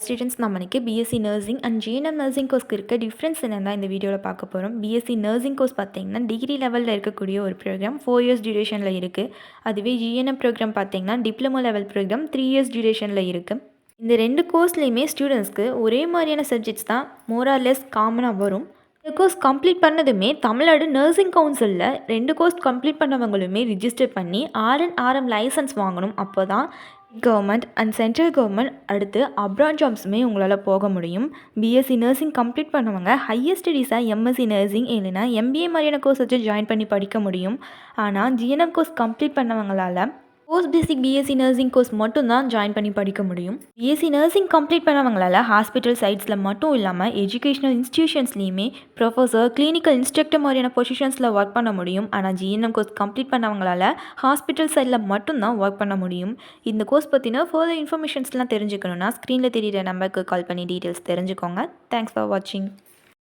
Students நம்ம இன்னைக்கு BSc nursing and GNM nursing கோர்ஸ்க்கு இருக்க டிஃப்ரென்ஸ் என்னென்னா இந்த வீடியோவில் பார்க்க போகிறோம். பிஎஸ்சி நர்சிங் கோர்ஸ் பார்த்தீங்கன்னா டிகிரி லெவலில் இருக்கக்கூடிய ஒரு ப்ரோக்ராம் 4 இயர்ஸ் டியூரேஷனில் இருக்குது. அதுவே ஜிஎன்எம் ப்ரோக்ராம் பார்த்தீங்கன்னா டிப்ளமோ லெவல் ப்ரோக்ராம் 3 இயர்ஸ் டியூரேஷனில் இருக்குது. இந்த ரெண்டு கோர்ஸ்லேயுமே ஸ்டூடெண்ட்ஸ்க்கு ஒரே மாதிரியான சப்ஜெக்ட்ஸ் தான் மோரார்லெஸ் காமனாக வரும். இந்த கோர்ஸ் கம்ப்ளீட் பண்ணதுமே தமிழ்நாடு நர்சிங் கவுன்சிலில் 2 கோர்ஸ் கம்ப்ளீட் பண்ணவங்களுமே ரிஜிஸ்டர் பண்ணி ஆர்என்ஆர்எம் லைசன்ஸ் வாங்கணும். அப்போ தான் கவர்மெண்ட் அண்ட் சென்ட்ரல் கவர்மெண்ட் அடுத்து அப்ராட் ஜாப்ஸுமே உங்களால் போக முடியும். பிஎஸ்சி நர்சிங் கம்ப்ளீட் பண்ணவங்க ஹையர் ஸ்டடீஸாக எம்எஸ்சி நர்சிங் இல்லைனா எம்பிஏ மாதிரியான கோர்ஸ் வச்சு ஜாயின் பண்ணி படிக்க முடியும். ஆனால் ஜிஎன்எம் கோர்ஸ் கம்ப்ளீட் பண்ணவங்களால் post basic BSc nursing course மட்டும் தான் ஜாயின் பண்ணி படிக்க முடியும். பிஎஸ்சி நர்சிங் கம்ப்ளீட் பண்ணவங்களால் ஹாஸ்பிட்டல் சைட்ஸில் மட்டும் இல்லாமல் எஜுகேஷனல் இன்ஸ்டிடியூஷன்ஸ்லேயுமே ப்ரொஃபஸர் கிளினிக்கல் இன்ஸ்ட்ரக்டர் மாதிரியான பொசிஷன்ஸில் ஒர்க் பண்ண முடியும். ஆனால் ஜிஎன்எம் கோர்ஸ் கம்ப்ளீட் பண்ணவங்களால் ஹாஸ்பிட்டல் சைடில் மட்டும்தான் ஒர்க் பண்ண முடியும். இந்த கோர்ஸ் பற்றின ஃபர்தர் இன்ஃபர்மேஷன்ஸ்லாம் தெரிஞ்சுக்கணுன்னா ஸ்க்ரீனில் தெரியிற நம்பருக்கு கால் பண்ணி டீட்டெயில்ஸ் தெரிஞ்சுக்கோங்க. தேங்க்ஸ் ஃபார் வாட்சிங்.